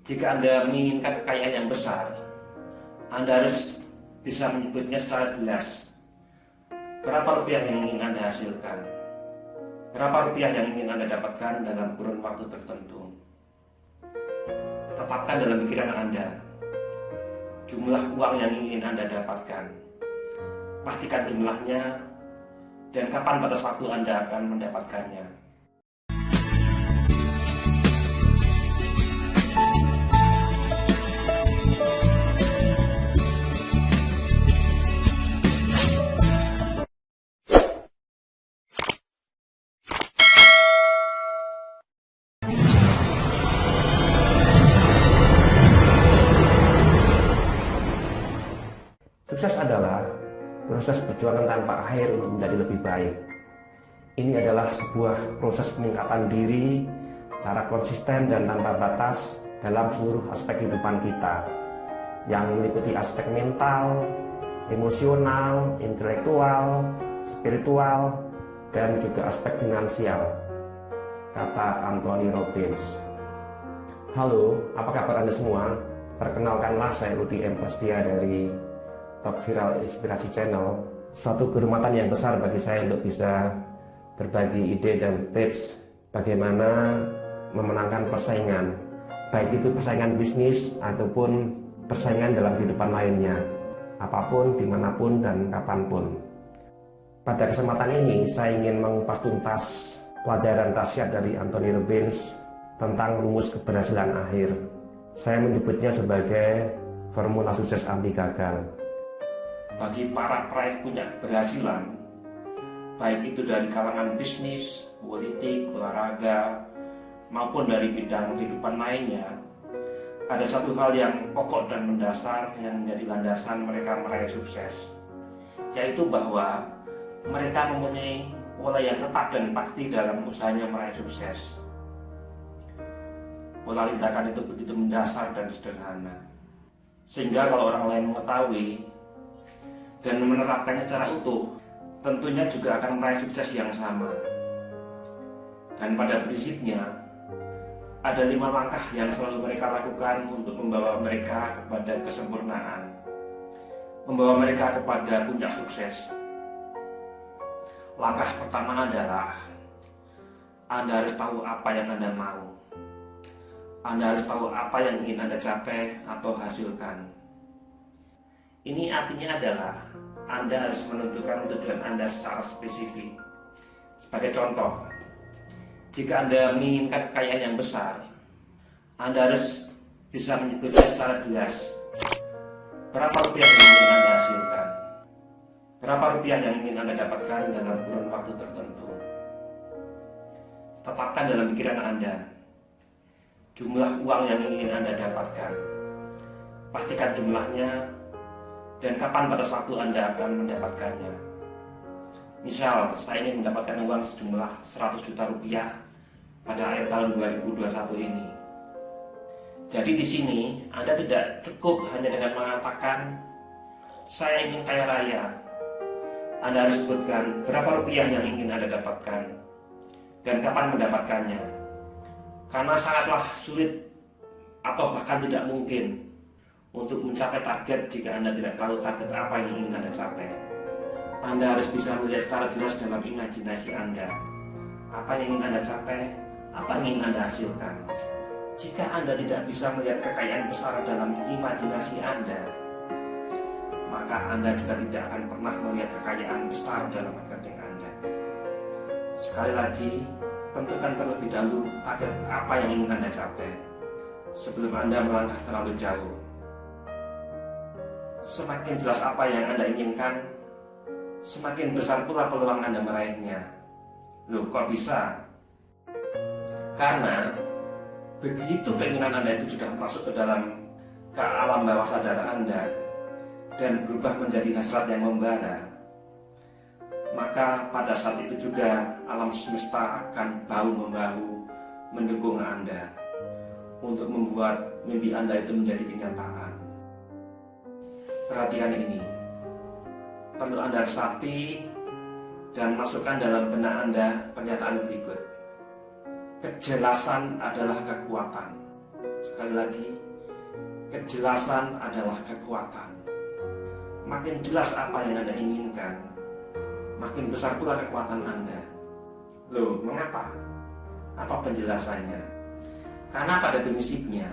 Jika Anda menginginkan kekayaan yang besar, Anda harus bisa menyebutnya secara jelas. Berapa rupiah yang ingin Anda hasilkan? Berapa rupiah yang ingin Anda dapatkan dalam kurun waktu tertentu? Tetapkan dalam pikiran Anda jumlah uang yang ingin Anda dapatkan. Pastikan jumlahnya dan kapan batas waktu Anda akan mendapatkannya. Sukses adalah proses perjuangan tanpa akhir untuk menjadi lebih baik. Ini adalah sebuah proses peningkatan diri secara konsisten dan tanpa batas dalam seluruh aspek kehidupan kita, yang meliputi aspek mental, emosional, intelektual, spiritual, dan juga aspek finansial, kata Anthony Robbins. Halo, apa kabar Anda semua? Perkenalkanlah, saya Rudi M. Prastia dari Top Viral Inspirasi Channel. Suatu kehormatan yang besar bagi saya untuk bisa berbagi ide dan tips bagaimana memenangkan persaingan, baik itu persaingan bisnis ataupun persaingan dalam kehidupan lainnya, apapun, dimanapun, dan kapanpun. Pada kesempatan ini saya ingin mengupas tuntas pelajaran dahsyat dari Anthony Robbins tentang rumus keberhasilan akhir. Saya menyebutnya sebagai formula sukses anti gagal. Bagi para peraih puncak keberhasilan, baik itu dari kalangan bisnis, politik, olahraga, maupun dari bidang kehidupan lainnya, ada satu hal yang pokok dan mendasar yang menjadi landasan mereka meraih sukses, yaitu bahwa mereka mempunyai pola yang tetap dan pasti dalam usahanya meraih sukses. Pola tindakan itu begitu mendasar dan sederhana, sehingga kalau orang lain mengetahui dan menerapkannya secara utuh, tentunya juga akan meraih sukses yang sama. Dan pada prinsipnya, ada 5 langkah yang selalu mereka lakukan untuk membawa mereka kepada kesempurnaan, membawa mereka kepada puncak sukses. Langkah pertama adalah Anda harus tahu apa yang Anda mau. Anda harus tahu apa yang ingin Anda capai atau hasilkan. Ini artinya adalah Anda harus menentukan tujuan Anda secara spesifik. Sebagai contoh, jika Anda menginginkan kekayaan yang besar, Anda harus bisa menyebutnya secara jelas. Berapa rupiah yang ingin Anda hasilkan? Berapa rupiah yang ingin Anda dapatkan dalam kurun waktu tertentu? Tetapkan dalam pikiran Anda jumlah uang yang ingin Anda dapatkan. Pastikan jumlahnya dan kapan batas waktu Anda akan mendapatkannya. Misal, saya ingin mendapatkan uang sejumlah 100 juta rupiah pada akhir tahun 2021 ini. Jadi di sini Anda tidak cukup hanya dengan mengatakan saya ingin kaya raya. Anda harus sebutkan berapa rupiah yang ingin Anda dapatkan dan kapan mendapatkannya. Karena sangatlah sulit atau bahkan tidak mungkin untuk mencapai target jika Anda tidak tahu target apa yang ingin Anda capai. Anda harus bisa melihat secara jelas dalam imajinasi Anda apa yang ingin Anda capai, apa yang ingin Anda hasilkan. Jika Anda tidak bisa melihat kekayaan besar dalam imajinasi Anda, maka Anda juga tidak akan pernah melihat kekayaan besar dalam rekening Anda. Sekali lagi, tentukan terlebih dahulu target apa yang ingin Anda capai sebelum Anda melangkah terlalu jauh. Semakin jelas apa yang Anda inginkan, semakin besar pula peluang Anda meraihnya. Loh, kok bisa? Karena begitu keinginan Anda itu sudah masuk ke alam bawah sadar Anda dan berubah menjadi hasrat yang membara, maka pada saat itu juga alam semesta akan bahu-membahu mendukung Anda untuk membuat mimpi Anda itu menjadi kenyataan. Perhatikan ini, perlu Anda resapi dan masukkan dalam benak Anda pernyataan berikut. Kejelasan adalah kekuatan. Sekali lagi, kejelasan adalah kekuatan. Makin jelas apa yang Anda inginkan, makin besar pula kekuatan Anda. Loh, mengapa? Apa penjelasannya? Karena pada prinsipnya,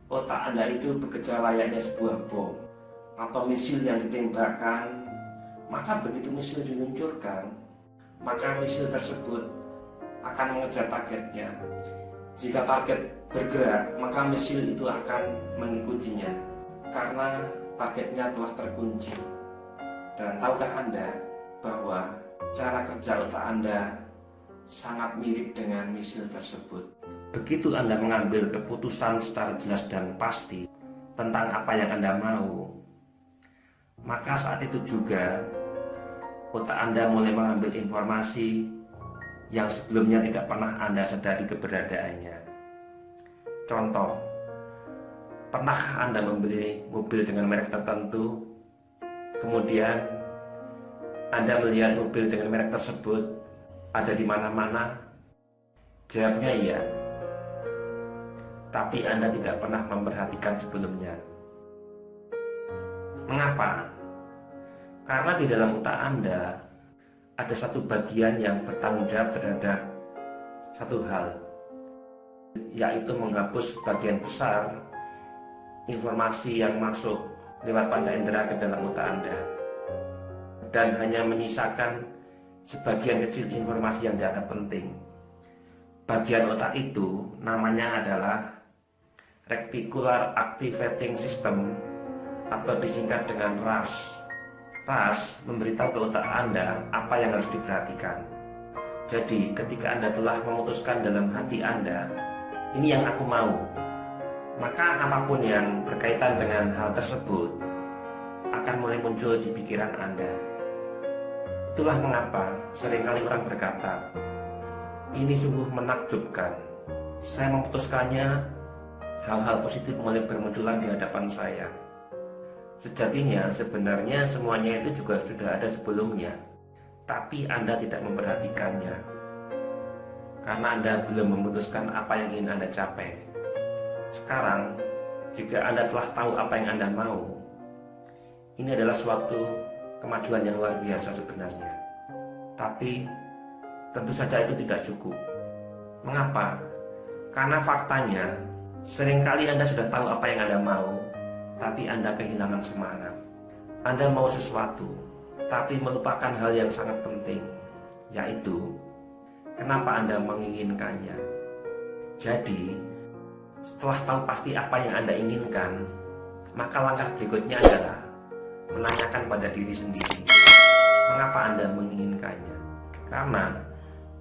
otak Anda itu bekerja layaknya sebuah bom atau misil yang ditembakkan. Maka begitu misil diluncurkan, maka misil tersebut akan mengejar targetnya. Jika target bergerak, maka misil itu akan mengikutinya karena targetnya telah terkunci. Dan tahukah Anda bahwa cara kerja otak Anda sangat mirip dengan misil tersebut? Begitu Anda mengambil keputusan secara jelas dan pasti tentang apa yang Anda mau, maka saat itu juga otak Anda mulai mengambil informasi yang sebelumnya tidak pernah Anda sadari keberadaannya. Contoh, pernah Anda membeli mobil dengan merek tertentu, kemudian Anda melihat mobil dengan merek tersebut ada di mana-mana? Jawabnya iya. Tapi Anda tidak pernah memperhatikan sebelumnya. Mengapa? Karena di dalam otak Anda ada satu bagian yang bertanggung jawab terhadap satu hal, yaitu menghapus sebagian besar informasi yang masuk lewat panca indera ke dalam otak Anda dan hanya menyisakan sebagian kecil informasi yang dianggap penting. Bagian otak itu namanya adalah Reticular Activating System atau disingkat dengan RAS. RAS memberitahu ke otak Anda apa yang harus diperhatikan. Jadi ketika Anda telah memutuskan dalam hati Anda, ini yang aku mau, maka apapun yang berkaitan dengan hal tersebut akan mulai muncul di pikiran Anda. Itulah mengapa seringkali orang berkata, ini sungguh menakjubkan. Saya memutuskannya, hal-hal positif mulai bermunculan di hadapan saya. Sejatinya sebenarnya semuanya itu juga sudah ada sebelumnya, tapi Anda tidak memperhatikannya karena Anda belum memutuskan apa yang ingin Anda capai. Sekarang, jika Anda telah tahu apa yang Anda mau, ini adalah suatu kemajuan yang luar biasa sebenarnya. Tapi tentu saja itu tidak cukup. Mengapa? Karena faktanya seringkali Anda sudah tahu apa yang Anda mau, tapi Anda kehilangan semangat. Anda mau sesuatu, tapi melupakan hal yang sangat penting, yaitu kenapa Anda menginginkannya. Jadi, setelah tahu pasti apa yang Anda inginkan, maka langkah berikutnya adalah menanyakan pada diri sendiri, mengapa Anda menginginkannya? Karena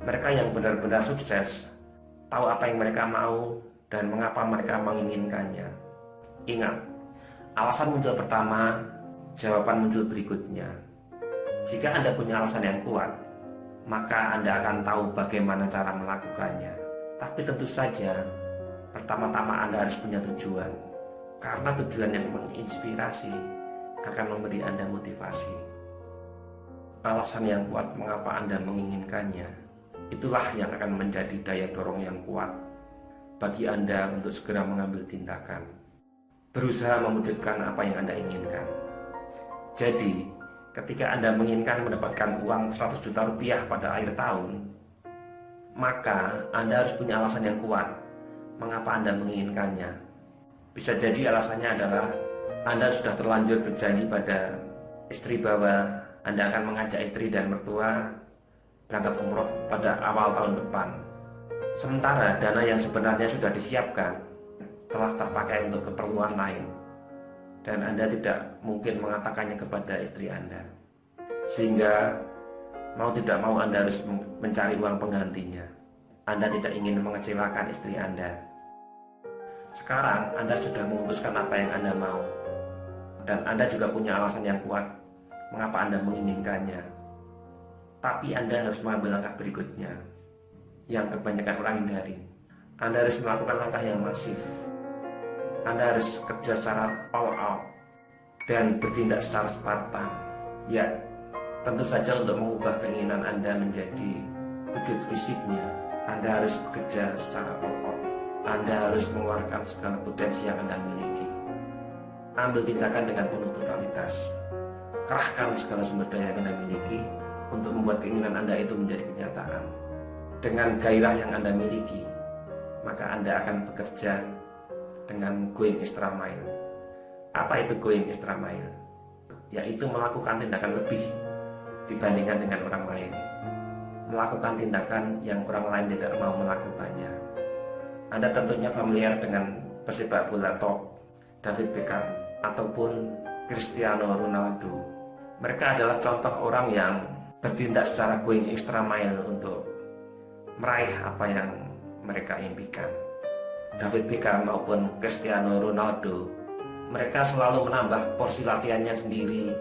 mereka yang benar-benar sukses tahu apa yang mereka mau dan mengapa mereka menginginkannya. Ingat, alasan muncul pertama, jawaban muncul berikutnya. Jika Anda punya alasan yang kuat, maka Anda akan tahu bagaimana cara melakukannya. Tapi tentu saja, pertama-tama Anda harus punya tujuan. Karena tujuan yang menginspirasi akan memberi Anda motivasi. Alasan yang kuat mengapa Anda menginginkannya, itulah yang akan menjadi daya dorong yang kuat bagi Anda untuk segera mengambil tindakan, berusaha mewujudkan apa yang Anda inginkan. Jadi, ketika Anda menginginkan mendapatkan uang 100 juta rupiah pada akhir tahun, maka Anda harus punya alasan yang kuat mengapa Anda menginginkannya. Bisa jadi alasannya adalah Anda sudah terlanjur berjanji pada istri bahwa Anda akan mengajak istri dan mertua berangkat umroh pada awal tahun depan. Sementara dana yang sebenarnya sudah disiapkan telah terpakai untuk keperluan lain, dan Anda tidak mungkin mengatakannya kepada istri Anda, sehingga mau tidak mau Anda harus mencari uang penggantinya. Anda tidak ingin mengecewakan istri Anda. Sekarang Anda sudah memutuskan apa yang Anda mau, dan Anda juga punya alasan yang kuat mengapa Anda menginginkannya. Tapi Anda harus mengambil langkah berikutnya yang kebanyakan orang hindari. Anda harus melakukan langkah yang masif. Anda harus kerja secara all out dan bertindak secara Spartan. Ya, tentu saja untuk mengubah keinginan Anda menjadi wujud fisiknya, Anda harus bekerja secara all out. Anda harus mengeluarkan segala potensi yang Anda miliki. Ambil tindakan dengan penuh totalitas. Kerahkan segala sumber daya yang Anda miliki untuk membuat keinginan Anda itu menjadi kenyataan. Dengan gairah yang Anda miliki, maka Anda akan bekerja dengan going extra mile. Apa itu going extra mile? Yaitu melakukan tindakan lebih dibandingkan dengan orang lain. Melakukan tindakan yang orang lain tidak mau melakukannya. Anda tentunya familiar dengan pesepak bola top David Beckham ataupun Cristiano Ronaldo. Mereka adalah contoh orang yang bertindak secara going extra mile untuk meraih apa yang mereka impikan. David Beckham maupun Cristiano Ronaldo, mereka selalu menambah porsi latihannya sendiri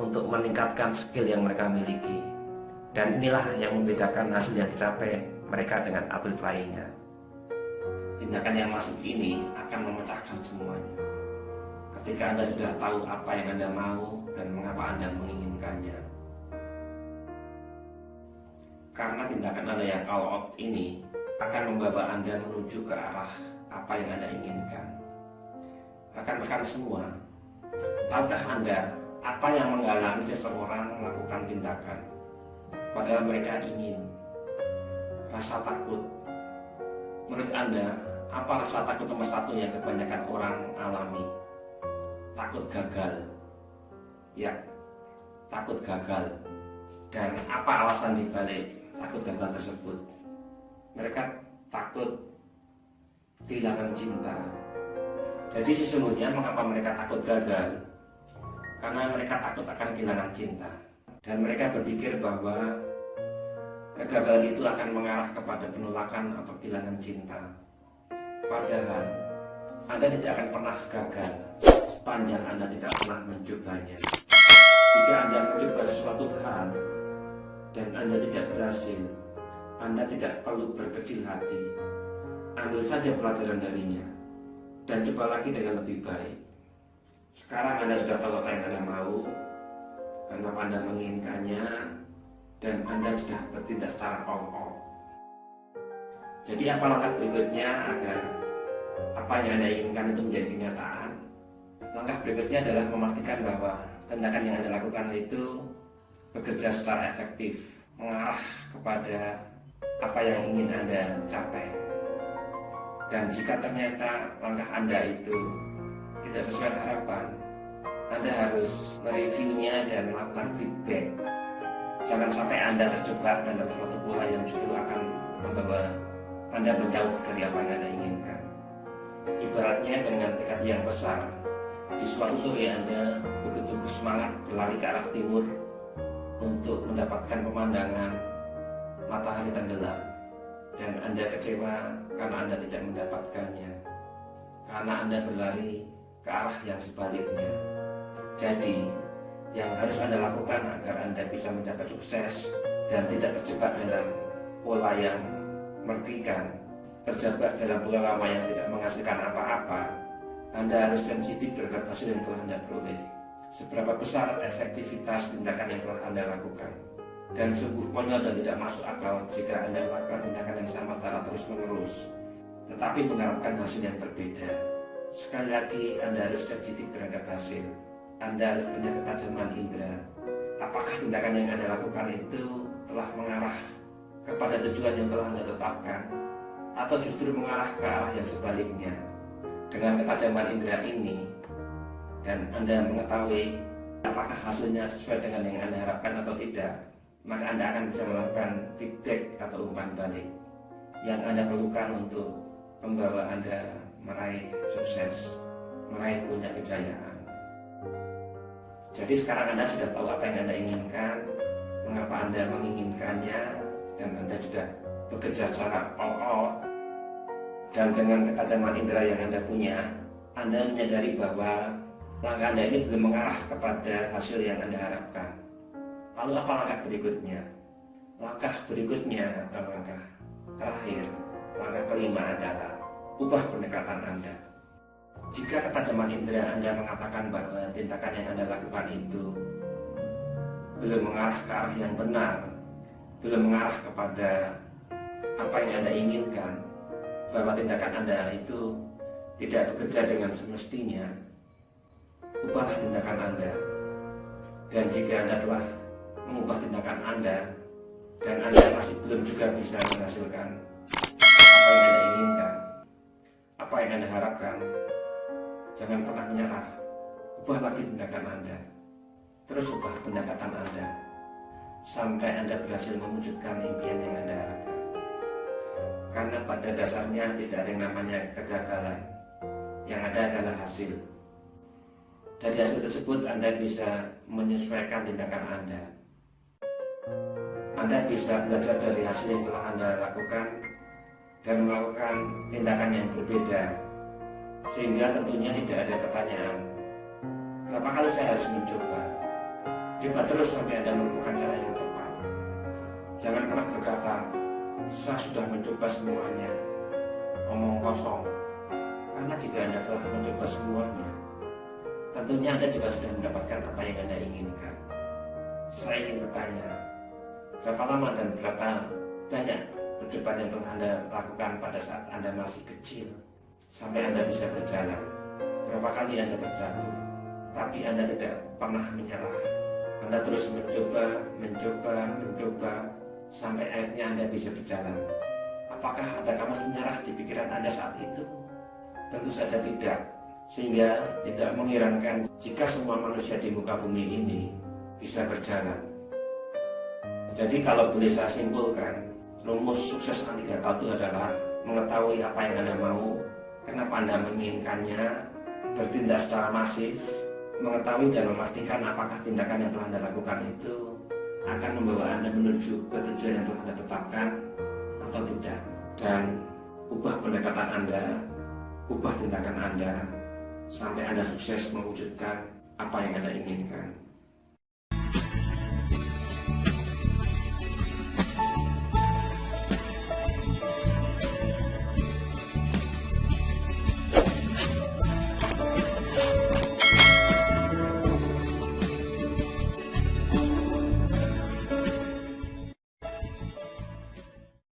untuk meningkatkan skill yang mereka miliki. Dan inilah yang membedakan hasil yang dicapai mereka dengan atlet lainnya. Tindakan yang masif ini akan memecahkan semuanya. Ketika Anda sudah tahu apa yang Anda mau dan mengapa Anda menginginkannya. Karena tindakan Anda yang all out ini akan membawa Anda menuju ke arah apa yang Anda inginkan. Rekan-rekan semua, tahukah Anda apa yang menghalangi seseorang melakukan tindakan? Padahal mereka ingin. Rasa takut. Menurut Anda, apa rasa takut nomor satu yang kebanyakan orang alami? Takut gagal. Ya, takut gagal. Dan apa alasan dibalik takut gagal tersebut? Mereka takut kehilangan cinta. Jadi sesungguhnya mengapa mereka takut gagal? Karena mereka takut akan kehilangan cinta. Dan mereka berpikir bahwa kegagalan itu akan mengarah kepada penolakan atau kehilangan cinta. Padahal Anda tidak akan pernah gagal sepanjang Anda tidak pernah mencobanya. Jika Anda mencoba sesuatu hal dan Anda tidak berhasil, Anda tidak perlu berkecil hati. Ambil saja pelajaran darinya dan coba lagi dengan lebih baik. Sekarang Anda sudah tahu apa yang Anda mau, kenapa Anda menginginkannya, dan Anda sudah bertindak secara all out. Jadi apa langkah berikutnya agar apa yang Anda inginkan itu menjadi kenyataan? Langkah berikutnya adalah memastikan bahwa tindakan yang Anda lakukan itu bekerja secara efektif, mengarah kepada apa yang ingin Anda capai. Dan jika ternyata langkah Anda itu tidak sesuai harapan, Anda harus mereviewnya dan melakukan feedback. Jangan sampai Anda terjebak dalam suatu pola yang justru akan membawa Anda menjauh dari apa yang Anda inginkan. Ibaratnya dengan tekad yang besar, di suatu sore Anda begitu semangat berlari ke arah timur untuk mendapatkan pemandangan matahari tenggelam, dan Anda kecewa karena Anda tidak mendapatkannya, karena Anda berlari ke arah yang sebaliknya. Jadi yang harus Anda lakukan agar Anda bisa mencapai sukses dan tidak terjebak dalam pola yang merugikan, terjebak dalam pola lama yang tidak menghasilkan apa-apa, Anda harus sensitif terhadap hasil yang telah Anda peroleh. Seberapa besar efektivitas tindakan yang telah Anda lakukan. Dan sungguh konyol dan tidak masuk akal jika Anda melakukan tindakan yang sama secara terus-menerus, tetapi mengharapkan hasil yang berbeda. Sekali lagi, Anda harus sensitif terhadap hasil. Anda harus punya ketajaman indera. Apakah tindakan yang Anda lakukan itu telah mengarah kepada tujuan yang telah Anda tetapkan, atau justru mengarah ke arah yang sebaliknya? Dengan ketajaman indera ini, dan Anda mengetahui apakah hasilnya sesuai dengan yang Anda harapkan atau tidak, maka Anda akan bisa melakukan feedback atau umpan balik yang Anda perlukan untuk membawa Anda meraih sukses, meraih puncak kejayaan. Jadi sekarang Anda sudah tahu apa yang Anda inginkan, mengapa Anda menginginkannya, dan Anda sudah bekerja secara all out. Dan dengan ketajaman indera yang Anda punya, Anda menyadari bahwa langkah Anda ini belum mengarah kepada hasil yang Anda harapkan. Lalu apa langkah berikutnya? Langkah berikutnya atau langkah terakhir, langkah kelima adalah ubah pendekatan Anda. Jika ketajaman indera Anda mengatakan bahwa tindakan yang Anda lakukan itu belum mengarah ke arah yang benar, belum mengarah kepada apa yang Anda inginkan, bahwa tindakan Anda itu tidak bekerja dengan semestinya, ubahlah tindakan Anda. Dan jika Anda telah mengubah tindakan Anda dan Anda masih belum juga bisa menghasilkan apa yang Anda inginkan, apa yang Anda harapkan, jangan pernah menyerah. Ubah lagi tindakan Anda, terus ubah pendekatan Anda, sampai Anda berhasil mewujudkan impian yang Anda harapkan. Karena pada dasarnya tidak ada yang namanya kegagalan, yang ada adalah hasil. Dari hasil tersebut Anda bisa menyesuaikan tindakan Anda. Anda bisa belajar dari hasil yang telah Anda lakukan dan melakukan tindakan yang berbeda, sehingga tentunya tidak ada pertanyaan, berapa kali saya harus mencoba? Coba terus sampai Anda menemukan cara yang tepat. Jangan pernah berkata, saya sudah mencoba semuanya, omong kosong. Karena jika Anda telah mencoba semuanya, tentunya Anda juga sudah mendapatkan apa yang Anda inginkan. Saya ingin bertanya, berapa lama dan berapa banyak percobaan yang telah Anda lakukan pada saat Anda masih kecil sampai Anda bisa berjalan? Berapa kali Anda terjatuh, tapi Anda tidak pernah menyerah? Anda terus mencoba sampai akhirnya Anda bisa berjalan. Apakah ada kamus menyerah di pikiran Anda saat itu? Tentu saja tidak. Sehingga tidak mengherankan jika semua manusia di muka bumi ini bisa berjalan. Jadi kalau boleh saya simpulkan, rumus sukses anti gagal itu adalah mengetahui apa yang Anda mau, kenapa Anda menginginkannya, bertindak secara masif, mengetahui dan memastikan apakah tindakan yang telah Anda lakukan itu akan membawa Anda menuju ke tujuan yang telah Anda tetapkan atau tidak. Dan ubah pendekatan Anda, ubah tindakan Anda, sampai Anda sukses mewujudkan apa yang Anda inginkan.